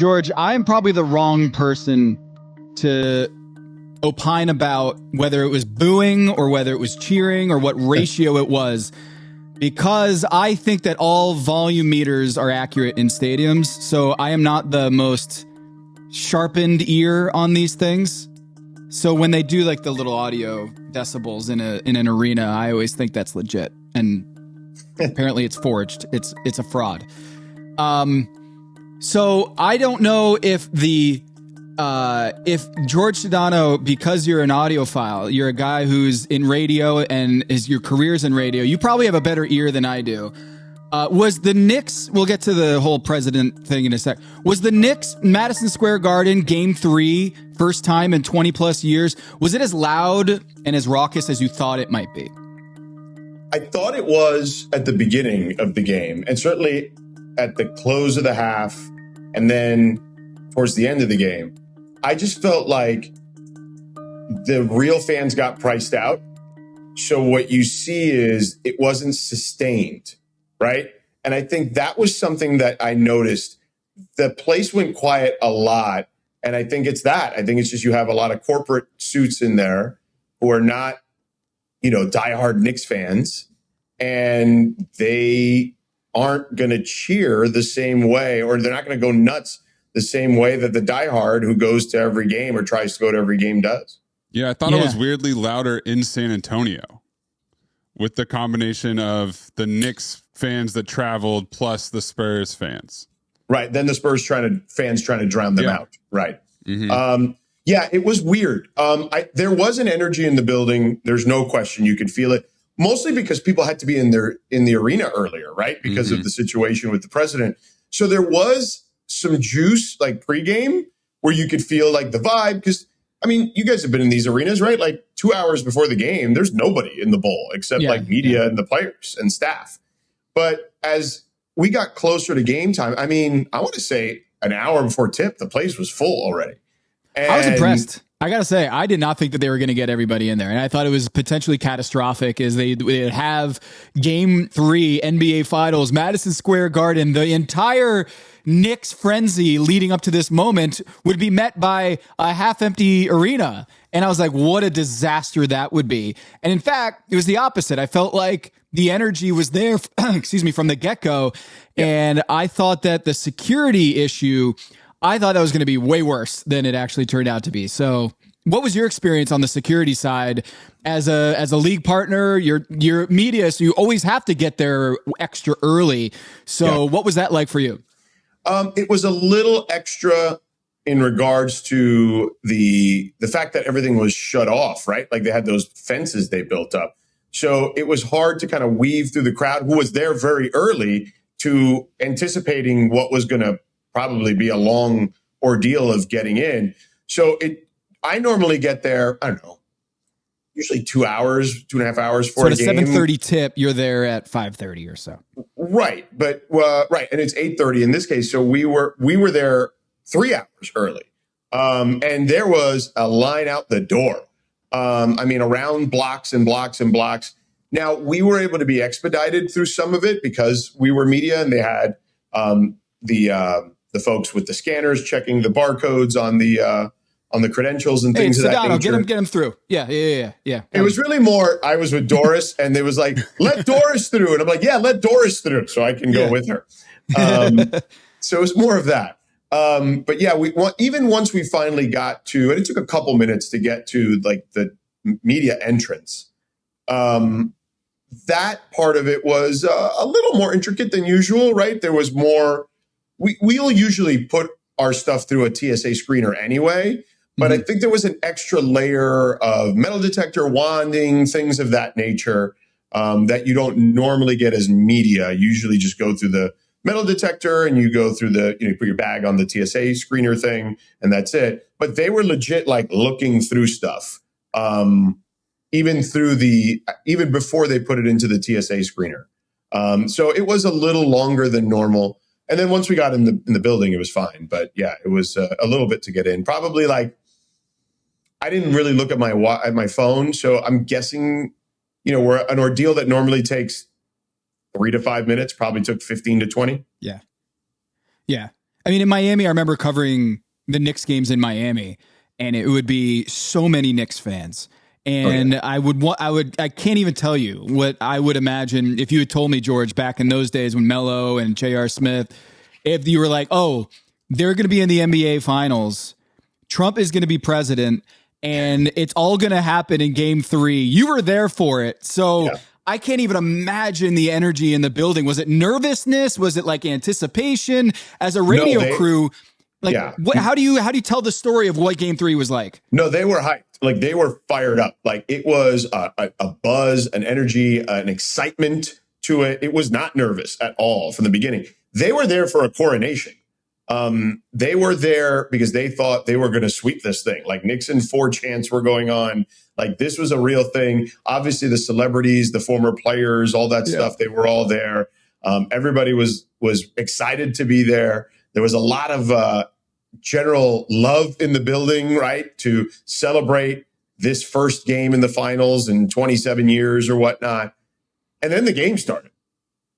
George, I'm probably the wrong person to opine about whether it was booing or whether it was cheering or what ratio it was, because I think that all volume meters are accurate in stadiums. So I am not the most sharpened ear on these things. So when they do like the little audio decibels in an arena, I always think that's legit. And apparently it's forged. It's a fraud. So I don't know if Jorge Sedano, because you're an audiophile, you're a guy who's in radio and your career's in radio, you probably have a better ear than I do. Was the Knicks, we'll get to the whole president thing in a sec, was the Knicks Madison Square Garden Game 3, first time in 20 plus years, was it as loud and as raucous as you thought it might be? I thought it was at the beginning of the game, and certainly at the close of the half, and then towards the end of the game. I just felt like the real fans got priced out. So what you see is it wasn't sustained, right? And I think that was something that I noticed. The place went quiet a lot. And I think it's that. I think it's just you have a lot of corporate suits in there who are not, diehard Knicks fans. And they aren't going to cheer the same way, or they're not going to go nuts the same way that the diehard who goes to every game or tries to go to every game does. Yeah, I thought it was weirdly louder in San Antonio with the combination of the Knicks fans that traveled plus the Spurs fans. Right. Then the Spurs fans trying to drown them out. Right. Mm-hmm. Yeah, it was weird. There was an energy in the building. There's no question. You could feel it, mostly because people had to be in the arena earlier, right? Because of the situation with the president. So there was some juice like pregame where you could feel like the vibe. Because, I mean, you guys have been in these arenas, right? Like 2 hours before the game, there's nobody in the bowl except media and the players and staff. But as we got closer to game time, I mean, I want to say an hour before tip, the place was full already. And I was impressed. I got to say, I did not think that they were going to get everybody in there. And I thought it was potentially catastrophic as they would have Game 3 NBA Finals, Madison Square Garden. The entire Knicks frenzy leading up to this moment would be met by a half-empty arena. And I was like, what a disaster that would be. And in fact, it was the opposite. I felt like the energy was there, from the get-go. Yep. And I thought that the security issue, I thought that was going to be way worse than it actually turned out to be. So what was your experience on the security side as a league partner? Your media, so you always have to get there extra early. So what was that like for you? It was a little extra in regards to the fact that everything was shut off, right? Like they had those fences they built up. So it was hard to kind of weave through the crowd who was there very early to anticipating what was going to probably be a long ordeal of getting in. So I normally get there, I don't know, usually 2 hours, 2.5 hours for a game. So at a 7:30 tip, you're there at 5:30 or so. Right. But, right. And it's 8:30 in this case. So we were there 3 hours early. And there was a line out the door. Around blocks and blocks and blocks. Now, we were able to be expedited through some of it because we were media and they had the folks with the scanners checking the barcodes on the credentials and things of that nature. Get him through. Yeah. It was really more, I was with Doris and it was like, let Doris through. And I'm like, yeah, let Doris through so I can go with her. So it was more of that. But yeah, even once we finally got to, and it took a couple minutes to get to like the media entrance. That part of it was a little more intricate than usual, right? There was more, we'll usually put our stuff through a TSA screener anyway, but I think there was an extra layer of metal detector, wanding, things of that nature that you don't normally get as media. You usually just go through the metal detector and you go through you put your bag on the TSA screener thing and that's it. But they were legit like looking through stuff, even before they put it into the TSA screener. So it was a little longer than normal. And then once we got in the building, it was fine. But yeah, it was a little bit to get in. Probably like, I didn't really look at my phone. So I'm guessing, where an ordeal that normally takes 3 to 5 minutes probably took 15 to 20. Yeah. I mean, in Miami, I remember covering the Knicks games in Miami, and it would be so many Knicks fans. And I can't even tell you what I would imagine if you had told me, George, back in those days when Melo and J.R. Smith, if you were like, oh, they're going to be in the NBA finals, Trump is going to be president, and it's all going to happen in game 3. You were there for it. So I can't even imagine the energy in the building. Was it nervousness? Was it like anticipation? As a radio crew, like, how do you tell the story of what game 3 was like? No, they were hyped. Like, they were fired up. Like, it was a buzz, an energy, an excitement to it. It was not nervous at all from the beginning. They were there for a coronation. They were there because they thought they were going to sweep this thing. Like, Nixon 4 chants were going on. Like, this was a real thing. Obviously, the celebrities, the former players, all that stuff, they were all there. Everybody was excited to be there. There was a lot of general love in the building, right, to celebrate this first game in the finals in 27 years or whatnot. And then the game started.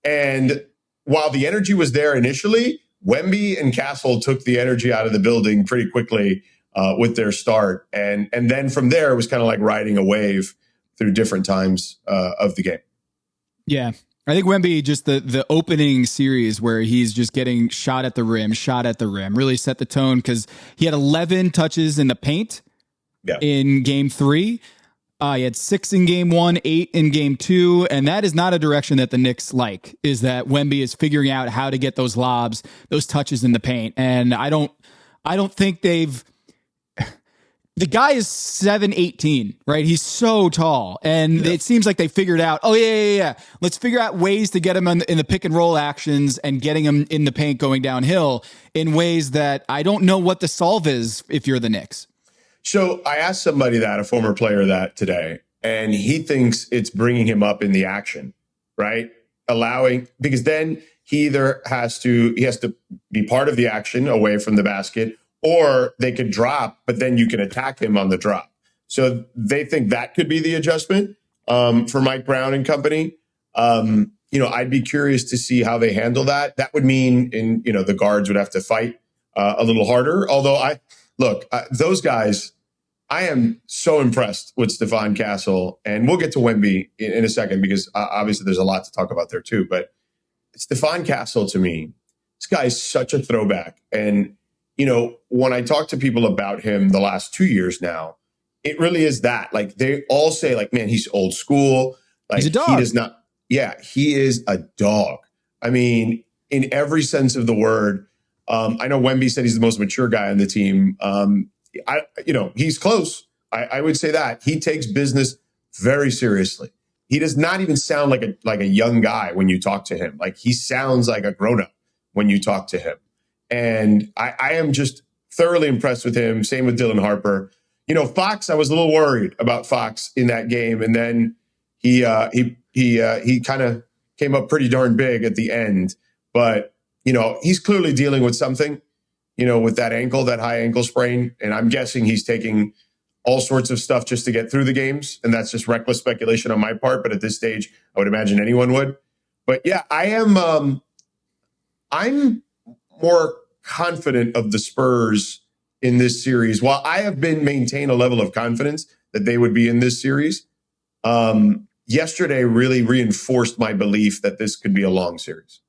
And while the energy was there initially, Wemby and Castle took the energy out of the building pretty quickly with their start. And then from there, it was kind of like riding a wave through different times of the game. Yeah. I think Wemby, just the opening series where he's just getting shot at the rim, really set the tone because he had 11 touches in the paint in game 3. He had 6 in game 1, 8 in game 2. And that is not a direction that the Knicks like, is that Wemby is figuring out how to get those lobs, those touches in the paint. And I don't think they've... The guy is 7'18", right? He's so tall. And it seems like they figured out, let's figure out ways to get him in the pick and roll actions and getting him in the paint going downhill in ways that I don't know what the solve is if you're the Knicks. So I asked somebody that, a former player, that today, and he thinks it's bringing him up in the action, right? Because then he has to be part of the action away from the basket, or they could drop, but then you can attack him on the drop. So they think that could be the adjustment for Mike Brown and company. I'd be curious to see how they handle that. That would mean the guards would have to fight a little harder. Although those guys, I am so impressed with Stephon Castle, and we'll get to Wemby in a second because obviously there's a lot to talk about there too. But Stephon Castle, to me, this guy is such a throwback. And when I talk to people about him the last 2 years now, it really is that. Like, they all say, like, man, he's old school. Like, he's a dog. He does not. Yeah, he is a dog. I mean, in every sense of the word. I know Wemby said he's the most mature guy on the team. He's close. I would say that he takes business very seriously. He does not even sound like a young guy when you talk to him. Like, he sounds like a grown up when you talk to him. And I am just thoroughly impressed with him. Same with Dylan Harper. Fox, I was a little worried about Fox in that game. And then he kind of came up pretty darn big at the end. But, he's clearly dealing with something, with that ankle, that high ankle sprain. And I'm guessing he's taking all sorts of stuff just to get through the games. And that's just reckless speculation on my part. But at this stage, I would imagine anyone would. But yeah, I'm more confident of the Spurs in this series. While I have been maintain a level of confidence that they would be in this series, yesterday really reinforced my belief that this could be a long series.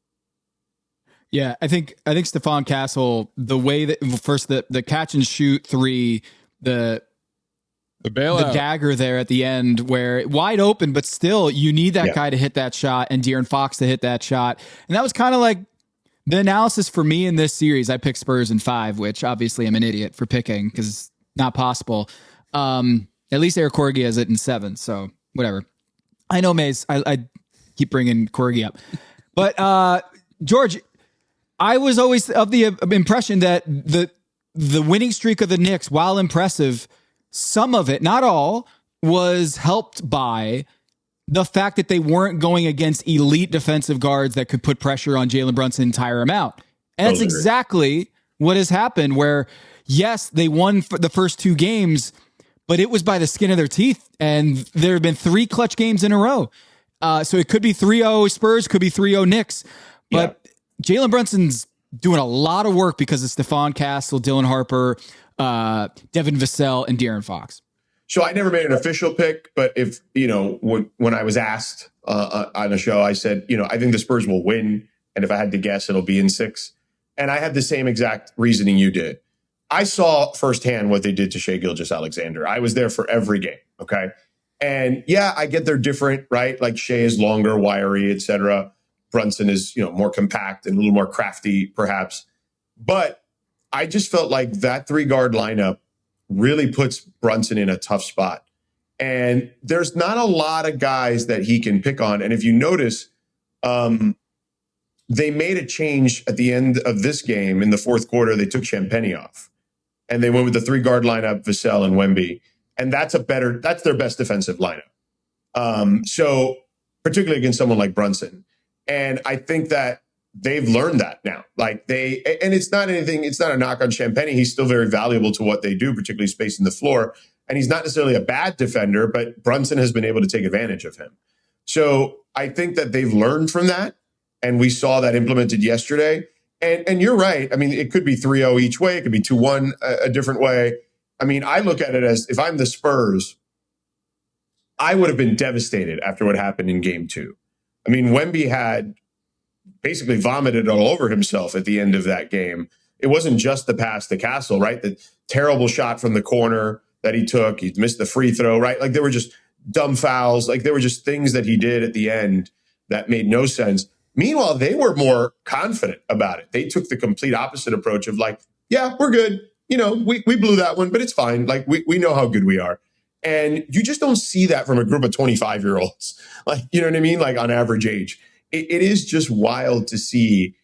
Yeah, I think Stephon Castle, the way that first the catch and shoot 3, the bailout, the dagger there at the end where wide open, but still you need that guy to hit that shot and De'Aaron Fox to hit that shot. And that was kind of like the analysis for me in this series. I picked Spurs in 5, which obviously I'm an idiot for picking because it's not possible. At least Eric Corgi has it in 7, so whatever. I know, Maze. I keep bringing Corgi up. But George, I was always of the impression that the winning streak of the Knicks, while impressive, some of it, not all, was helped by the fact that they weren't going against elite defensive guards that could put pressure on Jalen Brunson and tire him out. And that's exactly what has happened where, yes, they won for the first 2 games, but it was by the skin of their teeth. And there have been 3 clutch games in a row. So it could be 3-0 Spurs, could be 3-0 Knicks. But Jalen Brunson's doing a lot of work because of Stephon Castle, Dylan Harper, Devin Vassell, and De'Aaron Fox. So I never made an official pick, but if, when I was asked on a show, I said, I think the Spurs will win. And if I had to guess, it'll be in 6. And I had the same exact reasoning you did. I saw firsthand what they did to Shai Gilgeous-Alexander. I was there for every game. Okay. And yeah, I get they're different, right? Like Shai is longer, wiry, etc. Brunson is, more compact and a little more crafty, perhaps. But I just felt like that 3-guard lineup really puts Brunson in a tough spot. And there's not a lot of guys that he can pick on. And if you notice, they made a change at the end of this game in the fourth quarter. They took Champagnie off and they went with the 3-guard lineup, Vassell and Wemby. And that's their best defensive lineup. So particularly against someone like Brunson. And I think that they've learned that now. And it's not a knock on Champagnie. He's still very valuable to what they do, particularly spacing the floor. And he's not necessarily a bad defender, but Brunson has been able to take advantage of him. So I think that they've learned from that. And we saw that implemented yesterday. And you're right. I mean, it could be 3-0 each way. It could be 2-1 a different way. I mean, I look at it as if I'm the Spurs, I would have been devastated after what happened in game 2. I mean, Wemby had basically vomited all over himself at the end of that game. It wasn't just the pass to Castle, right? The terrible shot from the corner that he took. He missed the free throw, right? Like there were just dumb fouls. Like there were just things that he did at the end that made no sense. Meanwhile, they were more confident about it. They took the complete opposite approach of like, yeah, we're good. We blew that one, but it's fine. Like we know how good we are. And you just don't see that from a group of 25-year-olds. Like, you know what I mean? Like on average age. It is just wild to see.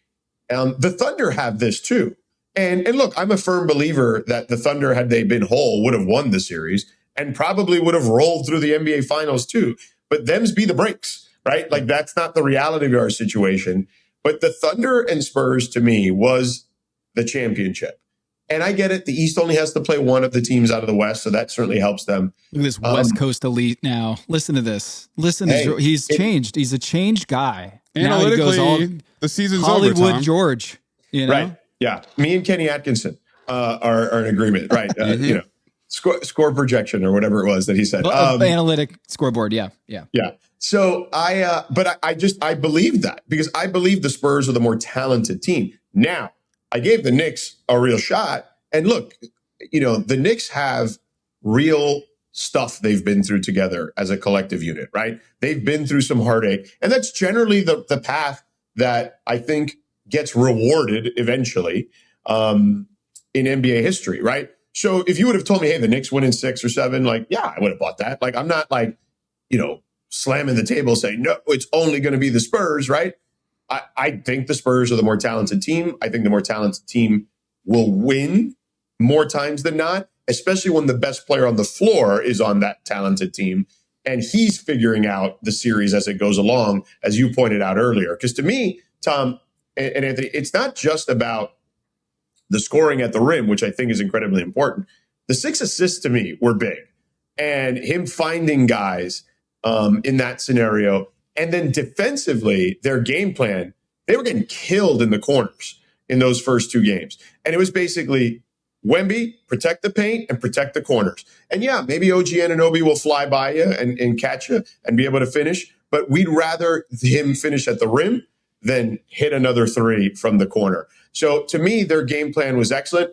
The Thunder have this too. And look, I'm a firm believer that the Thunder, had they been whole, would have won the series and probably would have rolled through the NBA Finals too. But them's be the breaks, right? Like that's not the reality of our situation. But the Thunder and Spurs to me was the championship. And I get it. The East only has to play one of the teams out of the West, so that certainly helps them. Look at this West Coast elite now. Listen to this. He's changed. He's a changed guy. Analytically, now he goes all the season's Hollywood over, Tom. George. Right. Yeah. Me and Kenny Atkinson are in agreement. Right. Score projection or whatever it was that he said. Analytic scoreboard. Yeah. So I believe that because I believe the Spurs are the more talented team. Now, I gave the Knicks a real shot. And look, the Knicks have real stuff they've been through together as a collective unit, right? They've been through some heartache. And that's generally the path that I think gets rewarded eventually in NBA history, right? So if you would have told me, hey, the Knicks win in 6 or 7, like, yeah, I would have bought that. Like, I'm not like, slamming the table saying, no, it's only going to be the Spurs, right? I think the Spurs are the more talented team. I think the more talented team will win more times than not, especially when the best player on the floor is on that talented team. And he's figuring out the series as it goes along, as you pointed out earlier. Because to me, Tom and Anthony, it's not just about the scoring at the rim, which I think is incredibly important. The 6 assists to me were big. And him finding guys in that scenario. And then defensively, their game plan, they were getting killed in the corners in those first 2 games. And it was basically Wemby, protect the paint and protect the corners. And yeah, maybe OG Anunoby will fly by you and catch you and be able to finish. But we'd rather him finish at the rim than hit another 3 from the corner. So to me, their game plan was excellent.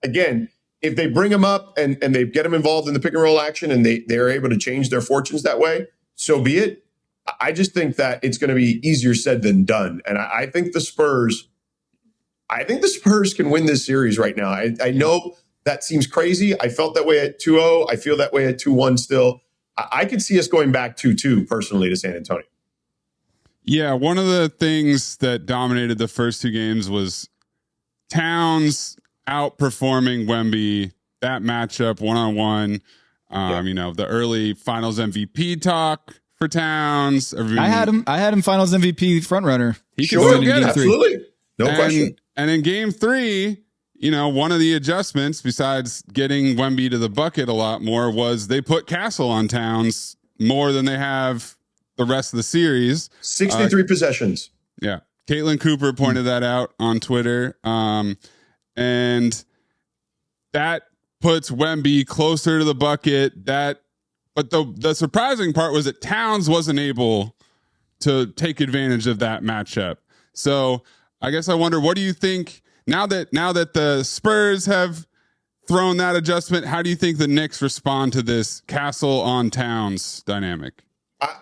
Again, if they bring him up and they get him involved in the pick and roll action and they're able to change their fortunes that way, so be it. I just think that it's going to be easier said than done. And I think the Spurs can win this series right now. I know that seems crazy. I felt that way at 2-0. I feel that way at 2-1 still. I could see us going back 2-2 personally to San Antonio. Yeah, one of the things that dominated the first 2 games was Towns outperforming Wemby. That matchup one-on-one. The early Finals MVP talk for Towns. I had him Finals MVP front runner. He could get absolutely. No question. And in game 3, one of the adjustments besides getting Wemby to the bucket a lot more was they put Castle on Towns more than they have the rest of the series. 63 possessions. Yeah. Caitlin Cooper pointed that out on Twitter. And that puts Wemby closer to the bucket. But the surprising part was that Towns wasn't able to take advantage of that matchup. So I guess I wonder, what do you think now that the Spurs have thrown that adjustment? How do you think the Knicks respond to this Castle on Towns dynamic?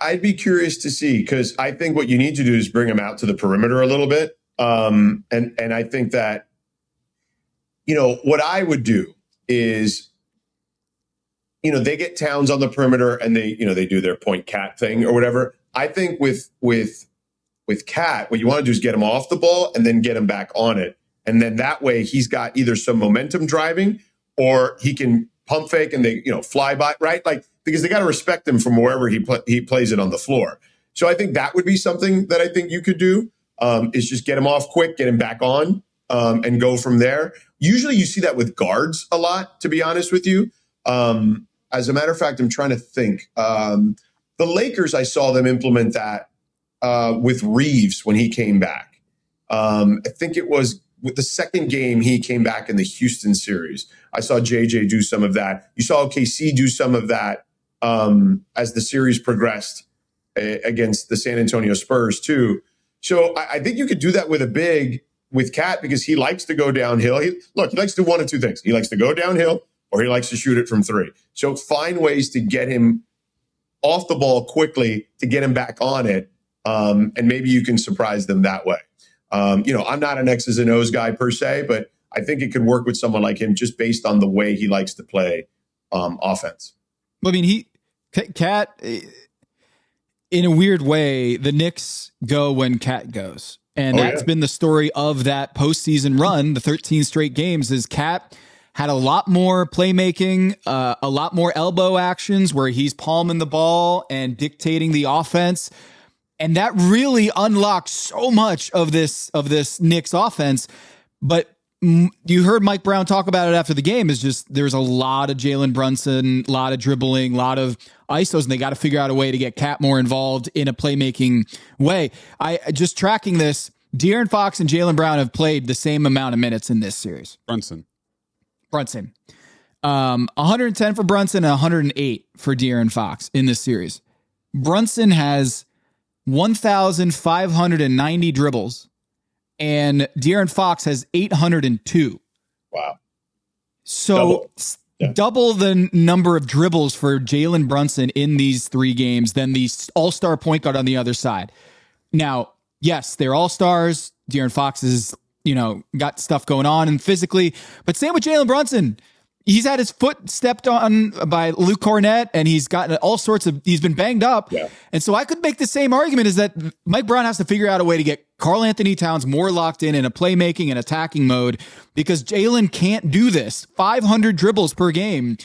I'd be curious to see, because I think what you need to do is bring him out to the perimeter a little bit. And I think that, what I would do is, they get Towns on the perimeter and they do their point cat thing or whatever. I think with Cat, what you want to do is get him off the ball and then get him back on it. And then that way he's got either some momentum driving or he can pump fake and they, fly by, right? Like, because they got to respect him from wherever he plays it on the floor. So I think that would be something that I think you could do, is just get him off quick, get him back on, and go from there. Usually you see that with guards a lot, to be honest with you. As a matter of fact, I'm trying to think. The Lakers, I saw them implement that with Reeves when he came back. I think it was with the second game he came back in the Houston series. I saw JJ do some of that. You saw OKC do some of that as the series progressed against the San Antonio Spurs too. So I think you could do that with a big, with Cat, because he likes to go downhill. He likes to do one of two things. He likes to go downhill or he likes to shoot it from three. So find ways to get him off the ball quickly to get him back on it. And maybe you can surprise them that way. I'm not an X's and O's guy per se, but I think it could work with someone like him just based on the way he likes to play offense. I mean, Cat, in a weird way, the Knicks go when Cat goes. And that's been the story of that postseason run, the 13 straight games, is Cat had a lot more playmaking, a lot more elbow actions where he's palming the ball and dictating the offense. And that really unlocked so much of this Knicks offense. But you heard Mike Brown talk about it after the game, is just there's a lot of Jalen Brunson, a lot of dribbling, a lot of ISOs, and they got to figure out a way to get Cat more involved in a playmaking way. I just tracking this, De'Aaron Fox and Jalen Brown have played the same amount of minutes in this series. Brunson. 110 for Brunson and 108 for De'Aaron Fox in this series. Brunson has 1,590 dribbles, and De'Aaron Fox has 802. Wow. So double the number of dribbles for Jalen Brunson in these 3 games than the all-star point guard on the other side. Now, yes, they're all-stars. De'Aaron Fox is, got stuff going on and physically, but same with Jalen Brunson. He's had his foot stepped on by Luke Cornett, and he's gotten all sorts of, he's been banged up. Yeah. And so I could make the same argument, is that Mike Brown has to figure out a way to get Karl Anthony Towns more locked in a playmaking and attacking mode, because Jalen can't do this. 500 dribbles per game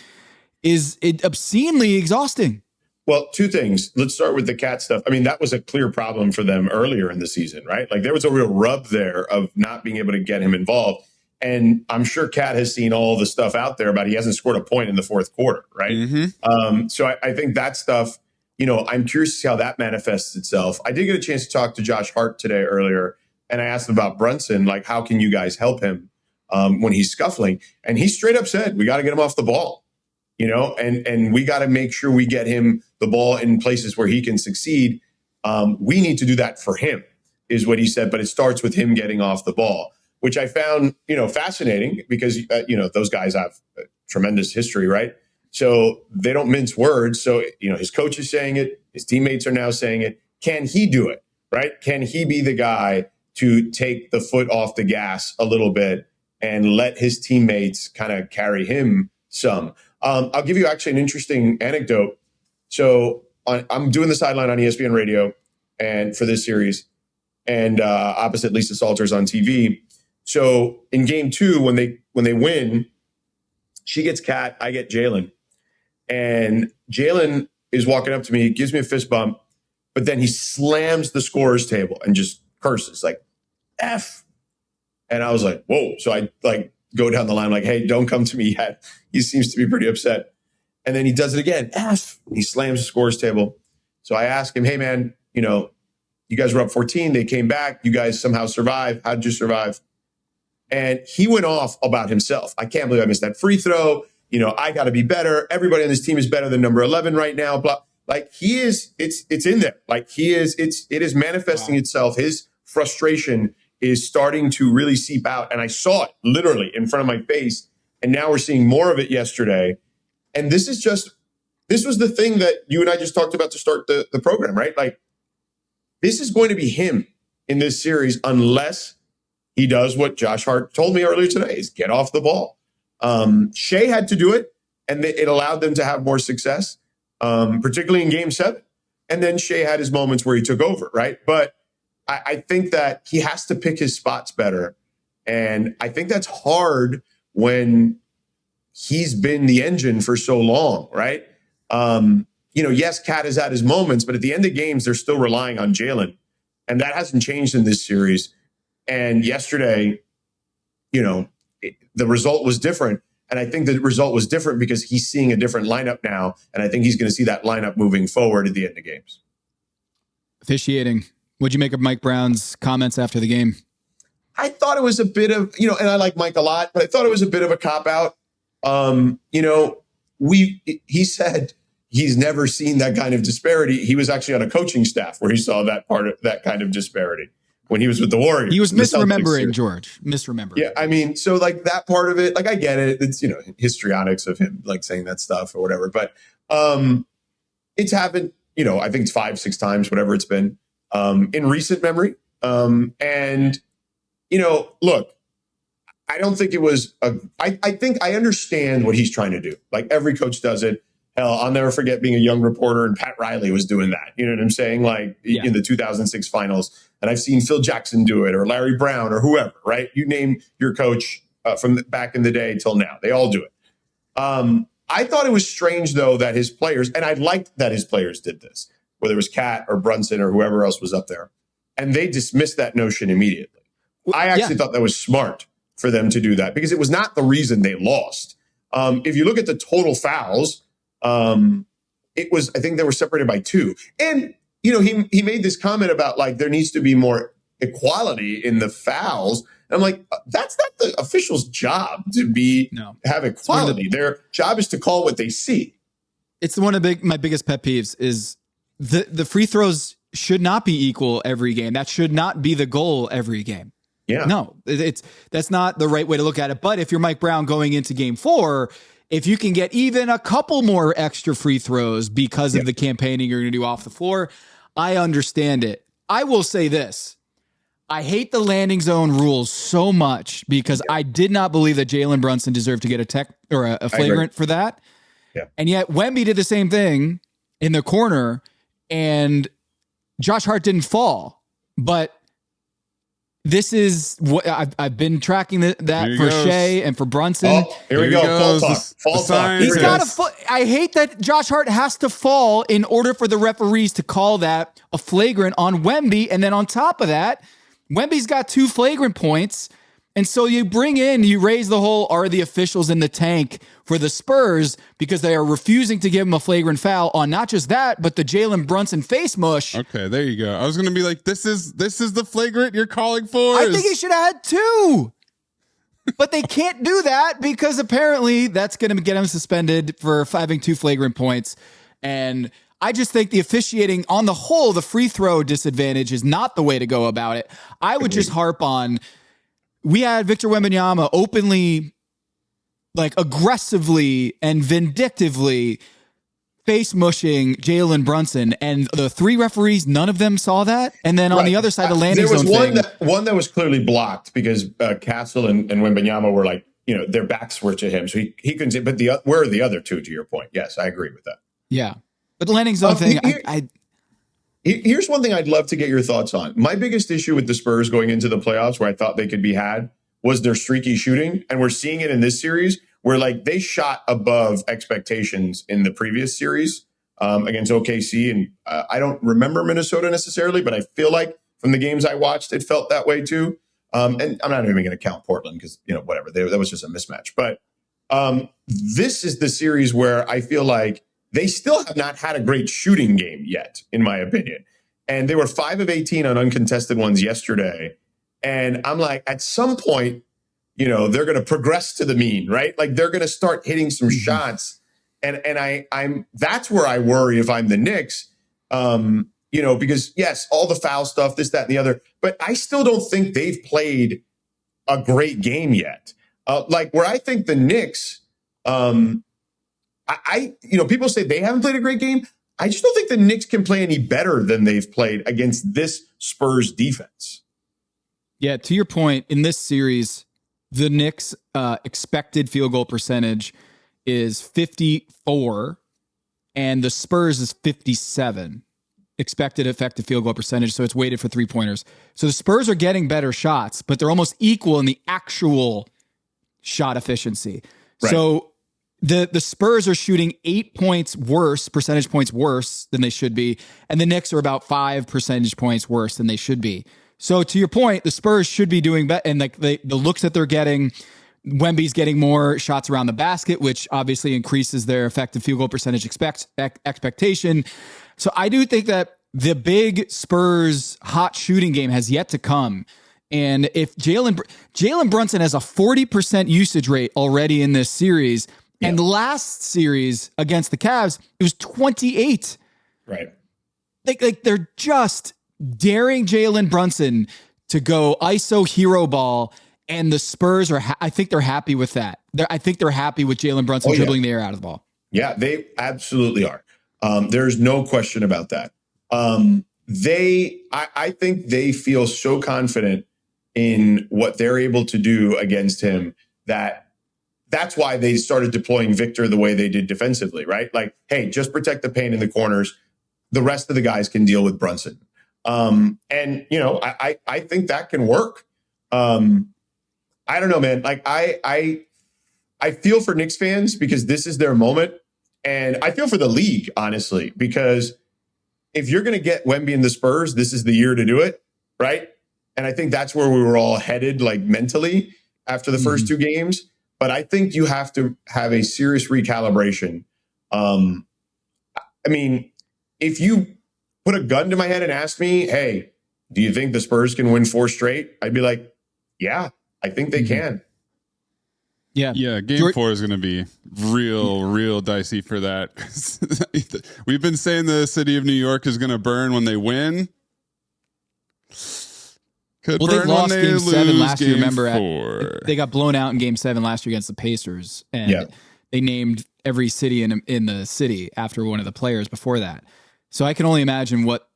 is obscenely exhausting. Well, 2 things. Let's start with the Cat stuff. I mean, that was a clear problem for them earlier in the season, right? Like, there was a real rub there of not being able to get him involved. And I'm sure Cat has seen all the stuff out there about he hasn't scored a point in the fourth quarter, right? Mm-hmm. So I think that stuff, I'm curious to see how that manifests itself. I did get a chance to talk to Josh Hart today earlier, and I asked him about Brunson, like, how can you guys help him when he's scuffling? And he straight up said, we got to get him off the ball, and we got to make sure we get him the ball in places where he can succeed. We need to do that for him, is what he said, but it starts with him getting off the ball, which I found, fascinating, because, those guys have a tremendous history, right? So they don't mince words. So, his coach is saying it. His teammates are now saying it. Can he do it, right? Can he be the guy to take the foot off the gas a little bit and let his teammates kind of carry him some? I'll give you actually an interesting anecdote. So I'm doing the sideline on ESPN Radio and for this series, and opposite Lisa Salters on TV. So in game 2, when they win, she gets Cat, I get Jalen. And Jalen is walking up to me, gives me a fist bump, but then he slams the scorer's table and just curses, like, F. And I was like, whoa. So I go down the line, like, hey, don't come to me yet. He seems to be pretty upset. And then he does it again, F. He slams the scorer's table. So I ask him, hey, man, You guys were up 14. They came back. You guys somehow survived. How did you survive? And he went off about himself. I can't believe I missed that free throw. I got to be better. Everybody on this team is better than number 11 right now. Blah. Like he is, it's in there. Like he is, it is manifesting itself. His frustration is starting to really seep out. And I saw it literally in front of my face. And now we're seeing more of it yesterday. And this was the thing that you and I just talked about to start the program, right? Like this is going to be him in this series unless he does what Josh Hart told me earlier today is get off the ball. Shea had to do it, and it allowed them to have more success. Particularly in game 7. And then Shea had his moments where he took over, right? But I think that he has to pick his spots better. And I think that's hard when he's been the engine for so long, right? Yes, Cat has had his moments, but at the end of games, they're still relying on Jalen. And that hasn't changed in this series. And yesterday, the result was different. And I think the result was different because he's seeing a different lineup now. And I think he's going to see that lineup moving forward at the end of games. Officiating. What'd you make of Mike Brown's comments after the game? I thought it was a bit of, and I like Mike a lot, but I thought it was a bit of a cop-out. He said he's never seen that kind of disparity. He was actually on a coaching staff where he saw that kind of disparity. When he was with the Warriors. He was misremembering, George. Misremembering. Yeah, I mean, so like that part of it, like I get it. It's, histrionics of him like saying that stuff or whatever. But it's happened, I think it's 5-6 times, whatever it's been, in recent memory. And look, I don't think it was I think I understand what he's trying to do. Like every coach does it. Hell, I'll never forget being a young reporter and Pat Riley was doing that. You know what I'm saying? Like in the 2006 finals. And I've seen Phil Jackson do it or Larry Brown or whoever, right? You name your coach from back in the day till now. They all do it. I thought it was strange, though, that his players, and I liked that his players did this, whether it was Cat or Brunson or whoever else was up there. And they dismissed that notion immediately. I actually thought that was smart for them to do that because it was not the reason they lost. If you look at the total fouls, it was, I think they were separated by 2. And, he made this comment about like there needs to be more equality in the fouls. And I'm like, that's not the official's job to have equality. Their job is to call what they see. It's one of my biggest pet peeves is the free throws should not be equal every game. That should not be the goal every game. Yeah. No, that's not the right way to look at it. But if you're Mike Brown going into game 4, if you can get even a couple more extra free throws because of the campaigning you're going to do off the floor, I understand it. I will say this. I hate the landing zone rules so much because I did not believe that Jalen Brunson deserved to get a tech or a flagrant for that. Yeah. And yet Wemby did the same thing in the corner and Josh Hart didn't fall. But this is what I've been tracking that for Shea and for Brunson. Oh, here we go. Fall talk. He's got to. I hate that Josh Hart has to fall in order for the referees to call that a flagrant on Wemby, and then on top of that, Wemby's got 2 flagrant points, and so you raise the whole are the officials in the tank for the Spurs because they are refusing to give him a flagrant foul on not just that, but the Jalen Brunson face mush. Okay, there you go. I was going to be like, this is the flagrant you're calling for? I think he should have had 2. But they can't do that because apparently that's going to get him suspended for having 2 flagrant points. And I just think the officiating on the whole, the free throw disadvantage is not the way to go about it. I would just harp on, we had Victor Wembanyama openly, like aggressively and vindictively face mushing Jalen Brunson, and the 3 referees, none of them saw that. And then on the other side, the landing zone thing. One that was clearly blocked because Castle and Wembanyama were like, their backs were to him, so he couldn't see. But where are the other 2? To your point, yes, I agree with that. Yeah, but the landing zone thing, Here's one thing I'd love to get your thoughts on. My biggest issue with the Spurs going into the playoffs, where I thought they could be had, was their streaky shooting. And we're seeing it in this series where like they shot above expectations in the previous series against OKC. And I don't remember Minnesota necessarily, but I feel like from the games I watched, it felt that way too. And I'm not even going to count Portland because, whatever, that was just a mismatch. But this is the series where I feel like they still have not had a great shooting game yet, in my opinion. and they were 5 of 18 on uncontested ones yesterday. And I'm like, at some point, they're going to progress to the mean, right? Like they're going to start hitting some shots. And I'm that's where I worry if I'm the Knicks, because yes, all the foul stuff, this, that, and the other, but I still don't think they've played a great game yet. Like where I think the Knicks, people say they haven't played a great game. I just don't think the Knicks can play any better than they've played against this Spurs defense. Yeah, to your point, in this series, the Knicks' expected field goal percentage is 54, and the Spurs is 57. Expected effective field goal percentage, so it's weighted for three-pointers. So the Spurs are getting better shots, but they're almost equal in the actual shot efficiency. Right. So the Spurs are shooting 8 points worse, percentage points worse than they should be, and the Knicks are about 5 percentage points worse than they should be. So to your point, the Spurs should be doing better, and like the looks that they're getting, Wemby's getting more shots around the basket, which obviously increases their effective field goal percentage expectation. So I do think that the big Spurs hot shooting game has yet to come. And if Jalen Brunson has a 40% usage rate already in this series, and last series against the Cavs, it was 28. Right. Like they're just daring Jalen Brunson to go ISO hero ball, and the Spurs are, I think they're happy with that. I think they're happy with Jalen Brunson dribbling the air out of the ball. Yeah, they absolutely are. There's no question about that. I think they feel so confident in what they're able to do against him that's why they started deploying Victor the way they did defensively, right? Like, hey, just protect the paint in the corners. The rest of the guys can deal with Brunson. I think that can work. I don't know, man. Like I feel for Knicks fans because this is their moment. And I feel for the league, honestly, because if you're going to get Wemby and the Spurs, this is the year to do it, right? And I think that's where we were all headed, like mentally, after the first two games. But I think you have to have a serious recalibration. I mean, if you put a gun to my head and asked me, hey, do you think the Spurs can win 4 straight? I'd be like, yeah, I think they can. Yeah. Game 4 is going to be real dicey for that. We've been saying the city of New York is going to burn when they win. They lost Game 7 last year. Remember, they got blown out in Game 7 last year against the Pacers, and they named every city in the city after one of the players before that. So I can only imagine what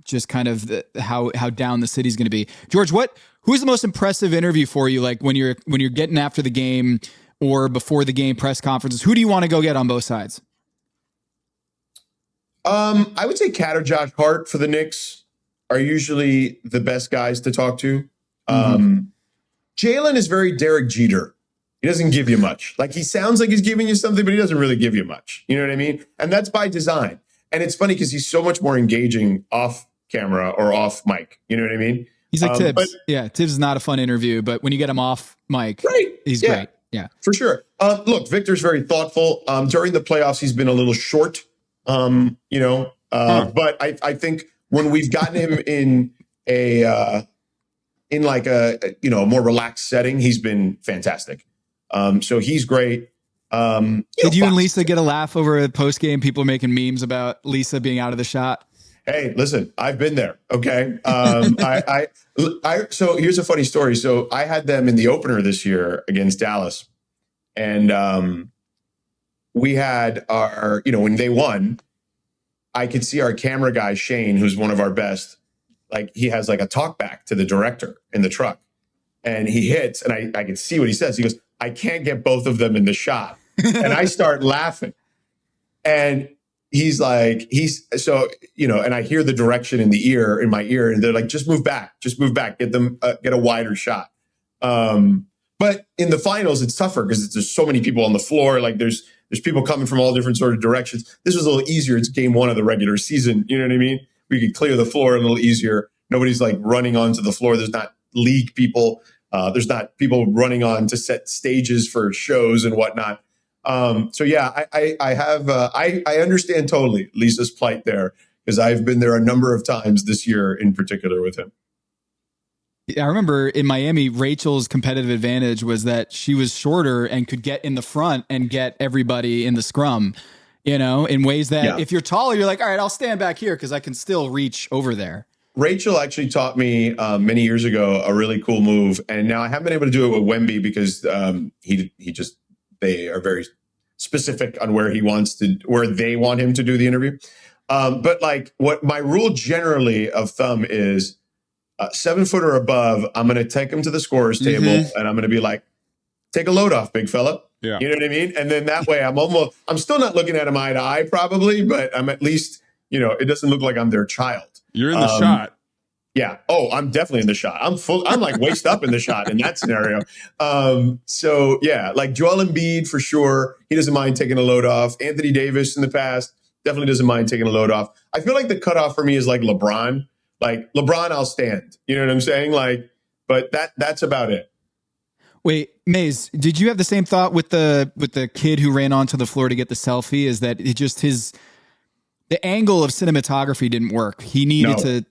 just kind of how down the city's going to be. George, who's the most impressive interview for you? Like when you're getting after the game or before the game press conferences, who do you want to go get on both sides? I would say Cat or Josh Hart for the Knicks are usually the best guys to talk to. Jalen is very Derek Jeter. He doesn't give you much. Like he sounds like he's giving you something, but he doesn't really give you much. You know what I mean? And that's by design. And it's funny because he's so much more engaging off camera or off mic. You know what I mean? He's like Tibbs. Tibbs is not a fun interview, but when you get him off mic, he's great. Yeah, for sure. Look, Victor's very thoughtful. During the playoffs, he's been a little short, but I think when we've gotten him in a more relaxed setting, he's been fantastic. So he's great. Did you and Lisa get a laugh over a post game? People making memes about Lisa being out of the shot. Hey, listen, I've been there. Okay. So here's a funny story. So I had them in the opener this year against Dallas, and we had our, when they won, I could see our camera guy, Shane, who's one of our best, like he has like a talk back to the director in the truck, and he hits, and I can see what he says. He goes, I can't get both of them in the shot. And I start laughing, and he's like, and I hear the direction in my ear, and they're like, just move back, get them, get a wider shot. But in the finals, it's tougher because there's so many people on the floor. Like there's people coming from all different sort of directions. This was a little easier. It's game 1 of the regular season. You know what I mean? We could clear the floor a little easier. Nobody's like running onto the floor. There's not league people. There's not people running on to set stages for shows and whatnot. I understand totally Lisa's plight there. because I've been there a number of times this year in particular with him. I remember in Miami, Rachel's competitive advantage was that she was shorter and could get in the front and get everybody in the scrum, in ways that if you're taller, you're like, all right, I'll stand back here because I can still reach over there. Rachel actually taught me many years ago a really cool move. And now I haven't been able to do it with Wemby because they are very specific on where they want him to do the interview. But like what my rule generally of thumb is, 7 foot or above, I'm going to take him to the scorer's table and I'm going to be like, take a load off, big fella. Yeah. You know what I mean? And then that way I'm still not looking at him eye to eye probably, but I'm at least, it doesn't look like I'm their child. You're in the shot. Yeah. Oh, I'm definitely in the shot. I'm like waist up in the shot in that scenario. So yeah, like Joel Embiid for sure. He doesn't mind taking a load off. Anthony Davis in the past definitely doesn't mind taking a load off. I feel like the cutoff for me is like LeBron. Like LeBron, I'll stand. You know what I'm saying? Like, but that's about it. Wait, Maze, did you have the same thought with the kid who ran onto the floor to get the selfie? Is that it just the angle of cinematography didn't work? He needed to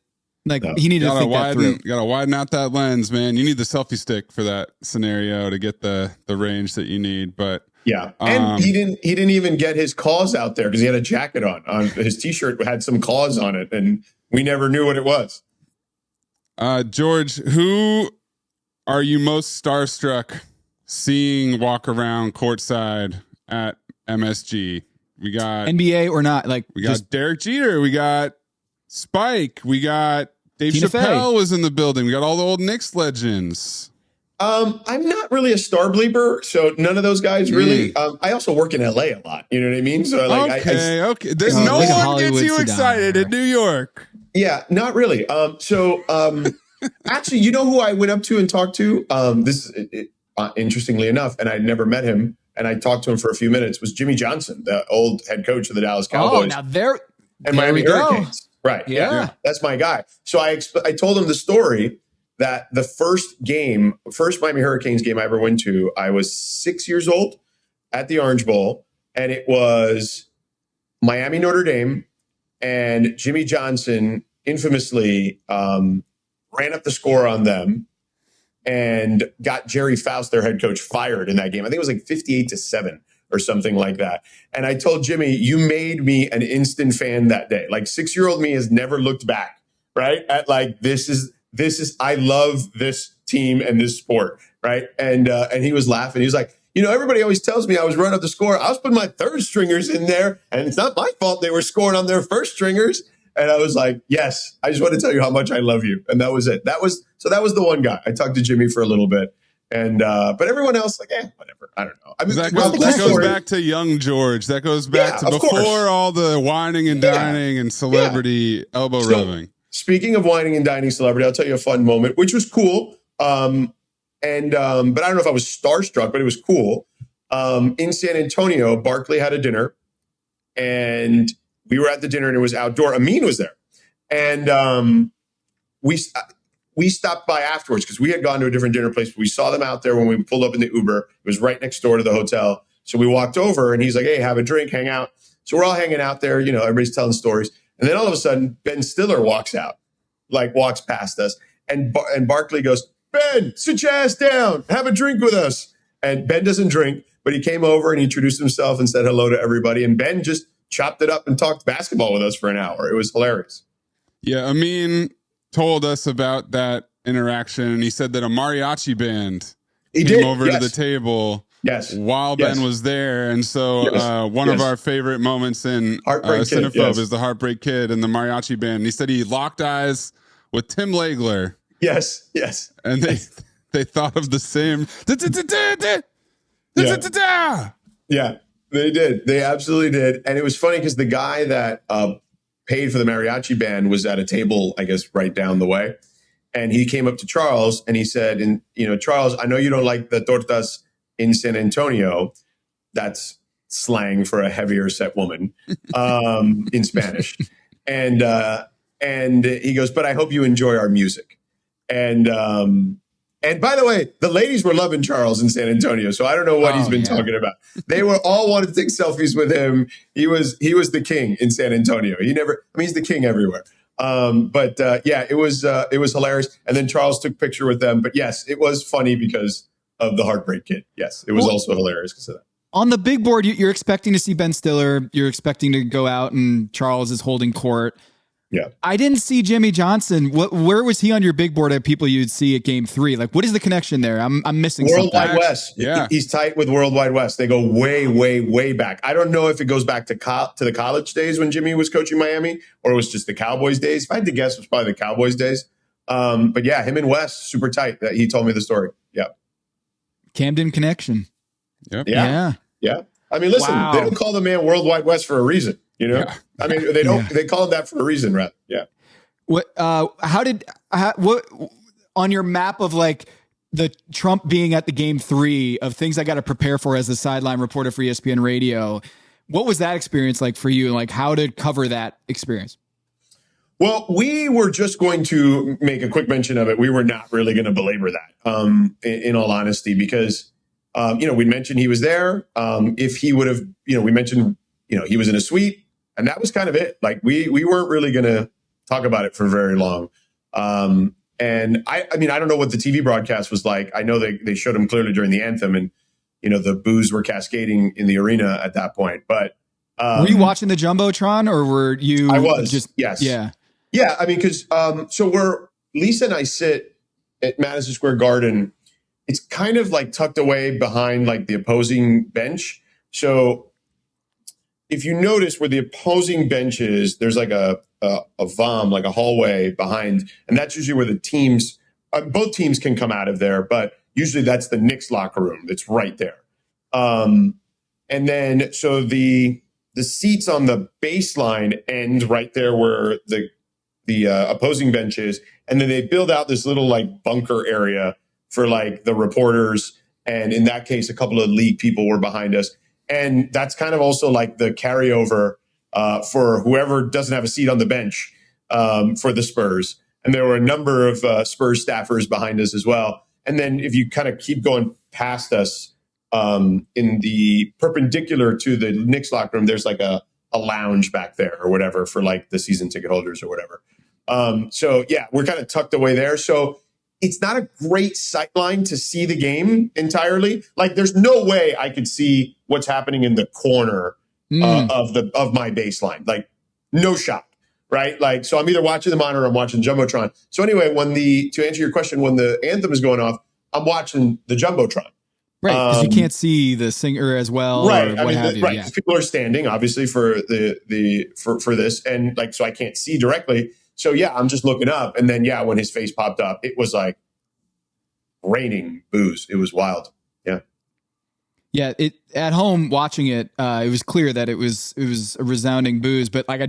he needed to think that through. You gotta widen out that lens, man. You need the selfie stick for that scenario to get the range that you need. But yeah, and he didn't even get his claws out there because he had a jacket on his t-shirt had some claws on it, and we never knew what it was. George, who are you most starstruck seeing walk around courtside at MSG? We got NBA or not? Like we got Derek Jeter, we got Spike, we got Dave Tina Chappelle Fey was in the building. We got all the old Knicks legends. I'm not really a star bleeper, so none of those guys really. I also work in LA a lot. You know what I mean? So like, okay. There's no like one gets you excited in New York. Yeah, not really. Actually, you know who I went up to and talked to? Interestingly enough, and I'd never met him, and I talked to him for a few minutes. Was Jimmy Johnson, the old head coach of the Dallas Cowboys? Oh, now there Miami Hurricanes. Right. Yeah, that's my guy. So I told him the story that the first Miami Hurricanes game I ever went to, I was 6 years old at the Orange Bowl, and it was Miami Notre Dame, and Jimmy Johnson infamously ran up the score on them and got Jerry Faust, their head coach, fired in that game. I think it was like 58-7 or something like that. And I told Jimmy, you made me an instant fan that day. Like 6-year-old me has never looked back, right? At like, this is, I love this team and this sport, right? And he was laughing. He was like, everybody always tells me I was running up the score. I was putting my third stringers in there, and it's not my fault they were scoring on their first stringers. And I was like, yes, I just want to tell you how much I love you. And that was it. That was the one guy. I talked to Jimmy for a little bit. And but everyone else, like, whatever. I don't know. I mean, that goes back to young George. That goes back to before all the whining and dining and celebrity elbow rubbing. Speaking of whining and dining celebrity, I'll tell you a fun moment, which was cool. But I don't know if I was starstruck, but it was cool. In San Antonio, Barkley had a dinner, and we were at the dinner, and it was outdoor. Amin was there, and we stopped by afterwards because we had gone to a different dinner place. But we saw them out there when we pulled up in the Uber. It was right next door to the hotel, so we walked over, and he's like, "Hey, have a drink, hang out." So we're all hanging out there. Everybody's telling stories. And then all of a sudden, Ben Stiller walks past us. And Barkley goes, "Ben, sit your ass down. Have a drink with us." And Ben doesn't drink, but he came over and he introduced himself and said hello to everybody. And Ben just chopped it up and talked basketball with us for an hour. It was hilarious. Yeah, Amin told us about that interaction. And he said that a mariachi band came over to the table. Yes. While Ben was there. And so one of our favorite moments in Cinephobe is the Heartbreak Kid and the mariachi band. And he said he locked eyes with Tim Legler. Yes. And they thought of the same. Yeah, they did. They absolutely did. And it was funny because the guy that paid for the mariachi band was at a table, I guess, right down the way. And he came up to Charles and he said, Charles, I know you don't like the tortas in San Antonio. That's slang for a heavier set woman in Spanish. And he goes, but I hope you enjoy our music. And And by the way, the ladies were loving Charles in San Antonio, so I don't know what he's been talking about. They were all wanted to take selfies with him. He was the king in San Antonio. He's the king everywhere. It was hilarious. And then Charles took a picture with them. But yes, it was funny because of the Heartbreak Kid. Yes, it was also hilarious because of that. On the big board, you're expecting to see Ben Stiller. You're expecting to go out and Charles is holding court. Yeah. I didn't see Jimmy Johnson. Where was he on your big board of people you'd see at game 3? Like, what is the connection there? I'm missing World something. Wide West. Yeah. He's tight with World Wide West. They go way, way, way back. I don't know if it goes back to the college days when Jimmy was coaching Miami or it was just the Cowboys days. If I had to guess, it was probably the Cowboys days. But yeah, him and West, super tight. He told me the story. Yeah. Camden connection. Yep. Yeah. I mean, listen, They don't call the man World Wide West for a reason. You know, I mean, they don't. They call it that for a reason, right? Yeah. What on your map of like the Trump being at the game 3 of things I got to prepare for as a sideline reporter for ESPN Radio? What was that experience like for you? And like how to cover that experience? Well, we were just going to make a quick mention of it. We were not really going to belabor that, in all honesty, because we mentioned he was there. If he would have, we mentioned, he was in a suite. And that was kind of it. Like we weren't really going to talk about it for very long. And I mean, I don't know what the TV broadcast was like. I know they showed him clearly during the anthem and, the boos were cascading in the arena at that point. But were you watching the Jumbotron or were you? I was. Yes. Yeah. Yeah. I mean, because Lisa and I sit at Madison Square Garden. It's kind of like tucked away behind like the opposing bench. So if you notice where the opposing bench is, there's like a vom, like a hallway behind, and that's usually where the teams, both teams can come out of there, but usually that's the Knicks locker room that's right there. And then, so the seats on the baseline end right there where the opposing bench is, and then they build out this little like bunker area for like the reporters, and in that case, a couple of league people were behind us. And that's kind of also like the carryover for whoever doesn't have a seat on the bench for the Spurs. And there were a number of Spurs staffers behind us as well. And then if you kind of keep going past us in the perpendicular to the Knicks locker room, there's like a lounge back there or whatever for like the season ticket holders or whatever. We're kind of tucked away there. So it's not a great sight line to see the game entirely. Like there's no way I could see what's happening in the corner of my baseline. Like no shot, right? Like, so I'm either watching the monitor or I'm watching Jumbotron. So anyway, to answer your question, when the anthem is going off, I'm watching the Jumbotron. Right, because you can't see the singer as well, right? Or what have you. Right, people are standing obviously for for this, and like so I can't see directly. So yeah, I'm just looking up, and then when his face popped up, it was like raining boos. It was wild. Yeah. Yeah, at home watching it, it was clear that it was a resounding boos. But like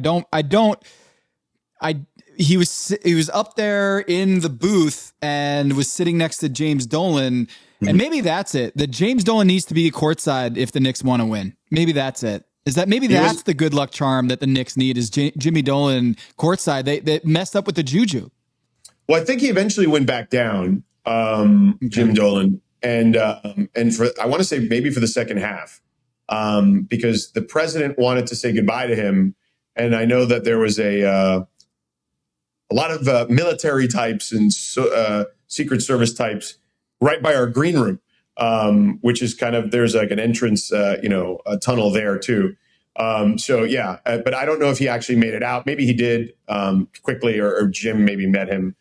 he was up there in the booth and was sitting next to James Dolan, and maybe that's it. That James Dolan needs to be courtside if the Knicks want to win. Maybe that's it. That's the good luck charm that the Knicks need is Jimmy Dolan courtside. They messed up with the juju. Well, I think he eventually went back down, Jim Dolan, and for I want to say maybe for the second half, because the president wanted to say goodbye to him, and I know that there was a lot of military types and Secret Service types right by our green room. Which is kind of, there's like an entrance, a tunnel there too. But I don't know if he actually made it out. Maybe he did quickly, or Jim maybe met him,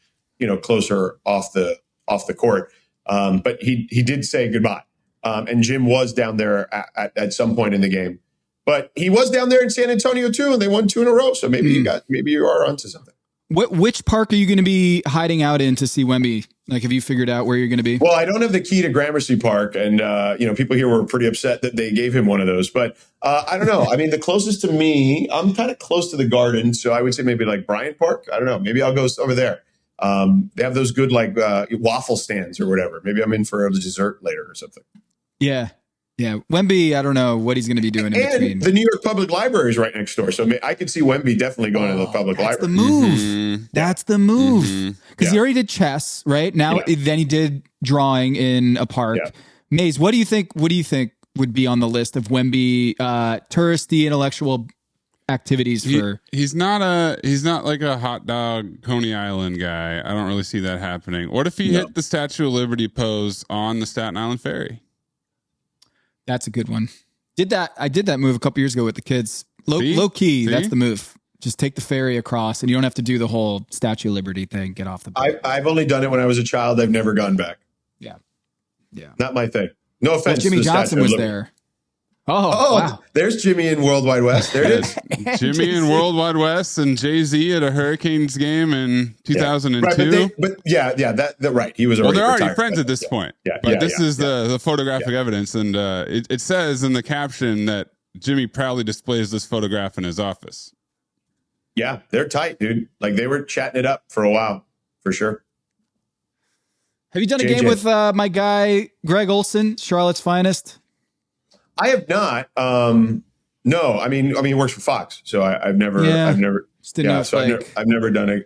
closer off the court. But he did say goodbye. And Jim was down there at some point in the game. But he was down there in San Antonio too, and they won 2 in a row. So maybe you are onto something. Which park are you going to be hiding out in to see Wemby? Like, have you figured out where you're going to be? Well, I don't have the key to Gramercy Park, and people here were pretty upset that they gave him one of those. But I don't know. I mean, the closest to me, I'm kind of close to the Garden, so I would say maybe like Bryant Park. I don't know. Maybe I'll go over there. They have those good like waffle stands or whatever. Maybe I'm in for a dessert later or something. Yeah. Yeah, Wemby, I don't know what he's going to be doing in between. And the New York Public Library is right next door, so I could see Wemby definitely going to the public that's library. The move. That's the move. Because he already did chess, right? Now, then he did drawing in a park. Yeah. Maze, what do you think would be on the list of Wemby touristy intellectual activities for? He's not like a hot dog Coney Island guy. I don't really see that happening. What if he hit the Statue of Liberty pose on the Staten Island Ferry? That's a good one. I did that move a couple years ago with the kids. Low key, that's the move. Just take the ferry across, and you don't have to do the whole Statue of Liberty thing. Get off the boat. I've only done it when I was a child. I've never gone back. Yeah. Not my thing. No offense. Jimmy Johnson was there. Oh, wow. There's Jimmy in World Wide West. There it is. Jimmy in World Wide West and Jay-Z at a Hurricanes game in 2002. Right. He was they're already retired, friends at this point. This is the photographic evidence, and it says in the caption that Jimmy proudly displays this photograph in his office. Yeah, they're tight, dude. Like they were chatting it up for a while, for sure. Have you done a game with my guy Greg Olson, Charlotte's Finest? I have not. No, I mean, he works for Fox, so I've never done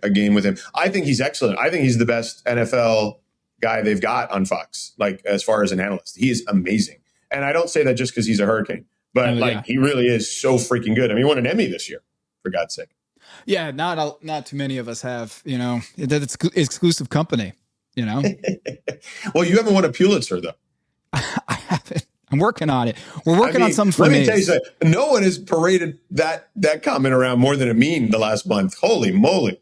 a game with him. I think he's excellent. I think he's the best NFL guy they've got on Fox. Like as far as an analyst, he is amazing. And I don't say that just because he's a Hurricane, but he really is so freaking good. I mean, he won an Emmy this year, for God's sake. Yeah, not too many of us have. You know, it's exclusive company. You know. Well, you haven't won a Pulitzer though. I haven't. I'm working on it. We're working on something for me. Let me tell you something. No one has paraded that comment around more than a meme the last month. Holy moly.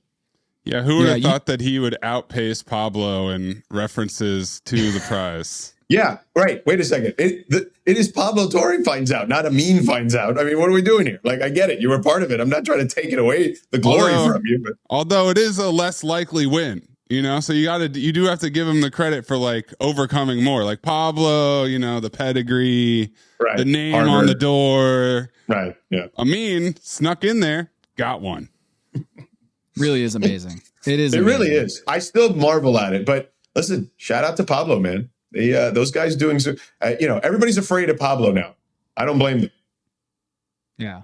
Yeah, who would have thought that he would outpace Pablo in references to the prize? Yeah, right. Wait a second. It is Pablo Torre finds out, not a meme finds out. I mean, what are we doing here? Like, I get it. You were part of it. I'm not trying to take it away, the glory from you. But although it is a less likely win. You know, so you do have to give him the credit for like overcoming more, like Pablo, you know, the pedigree, the name on the door. Right. Yeah. Amin snuck in there, got one. Really is amazing. It is. It really is. I still marvel at it. But listen, shout out to Pablo, man. Those guys doing so, everybody's afraid of Pablo now. I don't blame them. Yeah.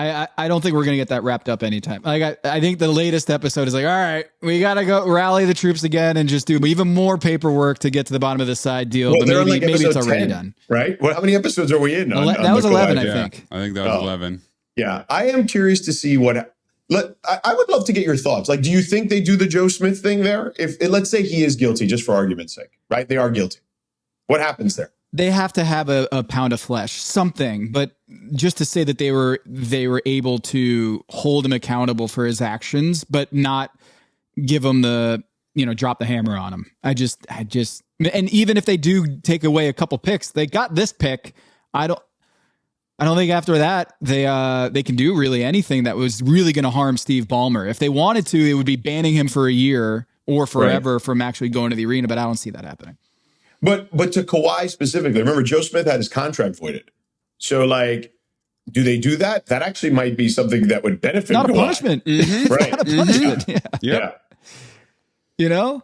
I don't think we're going to get that wrapped up anytime. Like I think the latest episode is like, all right, we got to go rally the troops again and just do even more paperwork to get to the bottom of the side deal. Well, but maybe it's already 10, done. Right? Well, how many episodes are we in? That was 11, I think. I think that was 11. Yeah. I am curious to see I would love to get your thoughts. Like, do you think they do the Joe Smith thing there? If let's say he is guilty, just for argument's sake, right? They are guilty. What happens there? They have to have a pound of flesh, something, but just to say that they were able to hold him accountable for his actions, but not give him drop the hammer on him. I just, and even if they do take away a couple picks, they got this pick. I don't think after that they can do really anything that was really going to harm Steve Ballmer. If they wanted to, it would be banning him for a year or forever from actually going to the arena, but I don't see that happening. But to Kawhi specifically, remember Joe Smith had his contract voided. So like, do they do that? That actually might be something that would benefit. Not Kawhi. A punishment, right? Not a punishment. Yeah. You know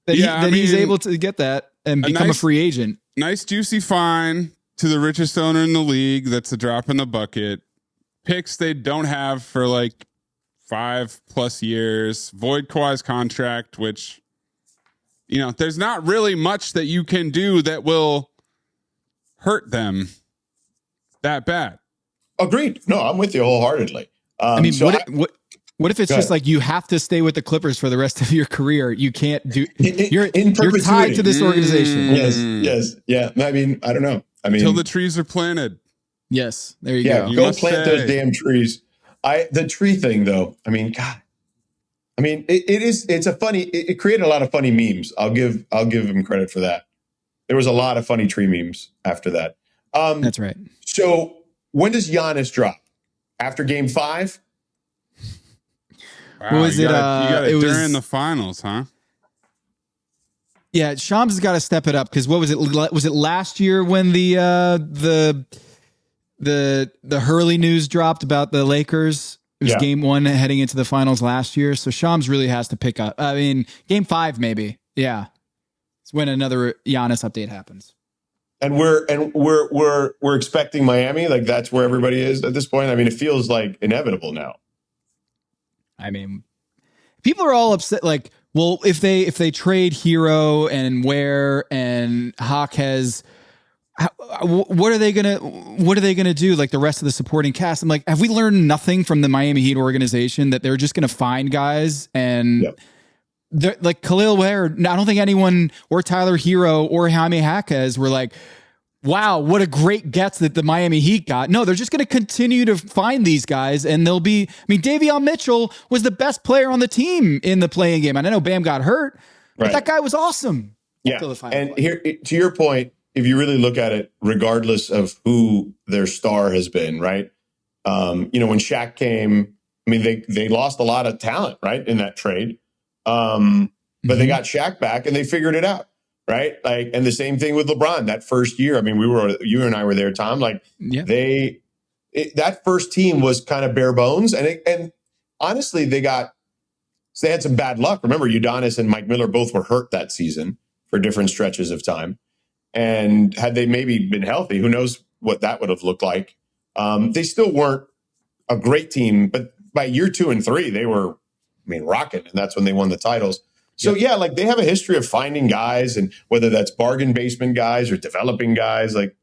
that he's able to get that and become a free agent. Nice juicy fine to the richest owner in the league. That's a drop in the bucket. Picks they don't have for like 5+ years. Void Kawhi's contract, which. You know, there's not really much that you can do that will hurt them that bad. Agreed. No, I'm with you wholeheartedly. What if it's just like you have to stay with the Clippers for the rest of your career? You can't do. You're tied to this organization. Yes. Yeah. I mean, I don't know. Until the trees are planted. Yes. There you go. Go plant those damn trees. The tree thing, though. I mean, God. I mean, it created a lot of funny memes. I'll give him credit for that. There was a lot of funny tree memes after that. That's right. So when does Giannis drop? After game 5? Wow, what was it? You got it during the finals, huh? Yeah, Shams has got to step it up because what was it? Was it last year when the Hurley news dropped about the Lakers? It was game 1 heading into the finals last year. So Shams really has to pick up. I mean, game 5, maybe. Yeah. It's when another Giannis update happens. And we're expecting Miami. Like that's where everybody is at this point. I mean, it feels like inevitable now. I mean, people are all upset. Like, well, if they trade Hero and Ware and Jaquez, what are they gonna do? Like the rest of the supporting cast? I'm like, have we learned nothing from the Miami Heat organization that they're just gonna find guys and like Khalil Ware? I don't think anyone or Tyler Hero or Jaime Jaquez were like, wow, what a great gets that the Miami Heat got. No, they're just going to continue to find these guys, and they'll be. I mean, Davion Mitchell was the best player on the team in the playing game. And I know Bam got hurt, but that guy was awesome. Yeah, and here to your point, if you really look at it, regardless of who their star has been, right? When Shaq came, I mean, they lost a lot of talent, right, in that trade, but they got Shaq back and they figured it out. Right. Like, and the same thing with LeBron that first year. I mean, you and I were there, Tom. Like that first team was kind of bare bones. And honestly, they had some bad luck. Remember, Udonis and Mike Miller both were hurt that season for different stretches of time. And had they maybe been healthy, who knows what that would have looked like. They still weren't a great team, but by year 2 and 3, they were, rocking. And that's when they won the titles. So, like they have a history of finding guys, and whether that's bargain basement guys or developing guys, like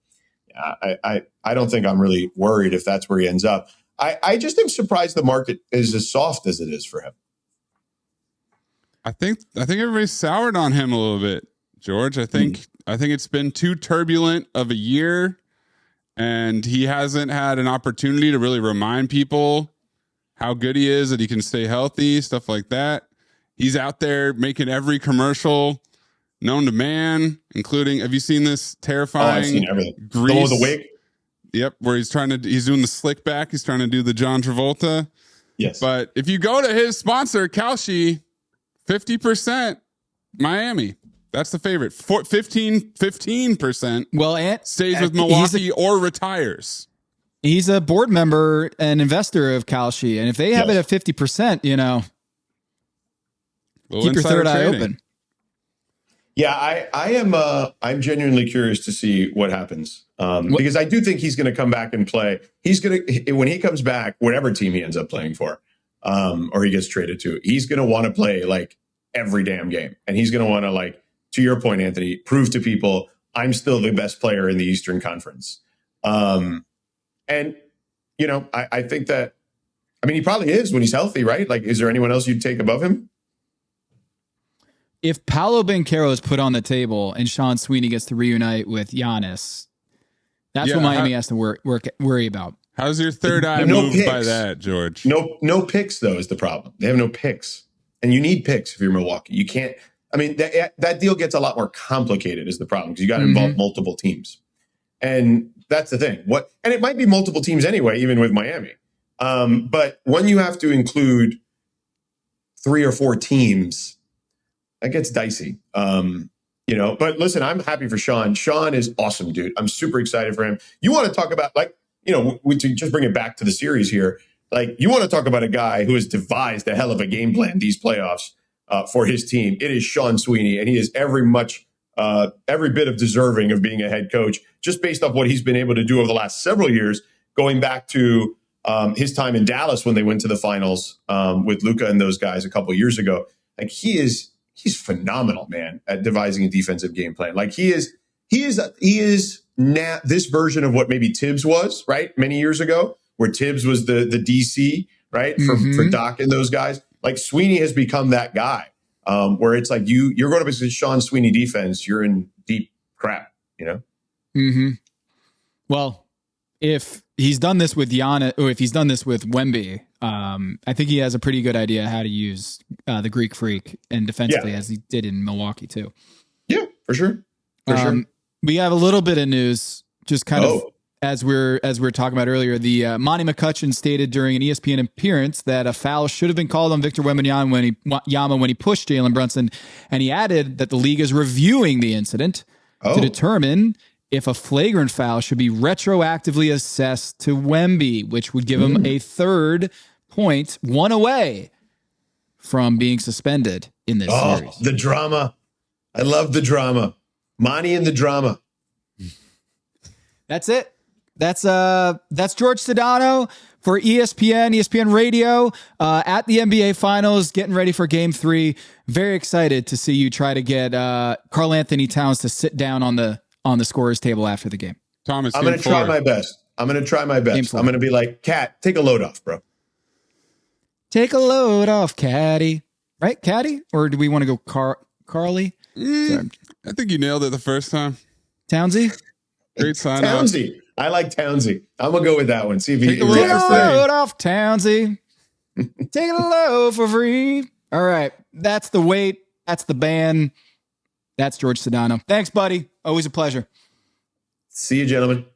I don't think I'm really worried if that's where he ends up. I just am surprised the market is as soft as it is for him. I think everybody's soured on him a little bit, George. I think it's been too turbulent of a year, and he hasn't had an opportunity to really remind people how good he is, that he can stay healthy, stuff like that. He's out there making every commercial known to man, including, have you seen this terrifying? I've seen everything. Grease? The wig? Yep, where he's doing the slick back. He's trying to do the John Travolta. Yes. But if you go to his sponsor, Kalshi, 50% Miami. That's the favorite. 15%. Well, stays with Milwaukee or retires. He's a board member and investor of Kalshi. And if they have it at 50%, keep your third eye open. Yeah, I am. I'm genuinely curious to see what happens because I do think he's going to come back and play. He's going to, when he comes back, whatever team he ends up playing for, or he gets traded to, he's going to want to play like every damn game, and he's going to want to, like, to your point, Anthony, prove to people I'm still the best player in the Eastern Conference. And I think that, he probably is when he's healthy, right? Like, is there anyone else you'd take above him? If Paolo Banchero is put on the table and Sean Sweeney gets to reunite with Giannis, that's what Miami has to worry about. How's your third eye moved by that, George? No picks, though, is the problem. They have no picks. And you need picks if you're Milwaukee. You can't. That deal gets a lot more complicated is the problem, because you got to involve multiple teams. And that's the thing. And it might be multiple teams anyway, even with Miami. But when you have to include 3 or 4 teams, that gets dicey. But listen, I'm happy for Sean. Sean is awesome, dude. I'm super excited for him. You want to talk about, to just bring it back to the series here, you want to talk about a guy who has devised a hell of a game plan these playoffs for his team. It is Sean Sweeney, and he is every bit of deserving of being a head coach, just based off what he's been able to do over the last several years, going back to his time in Dallas when they went to the finals with Luka and those guys a couple of years ago. He's phenomenal, man, at devising a defensive game plan. He is now this version of what maybe Tibbs was, right? Many years ago, where Tibbs was the DC, right? For Doc and those guys. Sweeney has become that guy, where it's like you're going up against Sean Sweeney defense, you're in deep crap, Well, if he's done this with Giannis, or if he's done this with Wemby, I think he has a pretty good idea how to use the Greek Freak and defensively, as he did in Milwaukee too. Yeah, for sure. Sure. We have a little bit of news, just kind of as we're talking about earlier. The Monty McCutcheon stated during an ESPN appearance that a foul should have been called on Victor Wembanyama when he pushed Jalen Brunson, and he added that the league is reviewing the incident to determine if a flagrant foul should be retroactively assessed to Wemby, which would give him a third point, one away from being suspended in this series. The drama. I love the drama. Monty and the drama. That's it. That's George Sedano for ESPN Radio at the NBA Finals, getting ready for Game 3. Very excited to see you try to get Karl Anthony Towns to sit down on the scorer's table after the game. Thomas, I'm going to try my best. I'm going to be like, Cat, take a load off, bro. Take a load off, Caddy. Right, Caddy? Or do we want to go Carly? I think you nailed it the first time. Townsy? Great sign Townsy. I like Townsy. I'm going to go with that one. See if Take a load off, Townsy. Take a load for free. All right. That's the weight. That's the band. That's George Sedano. Thanks, buddy. Always a pleasure. See you, gentlemen.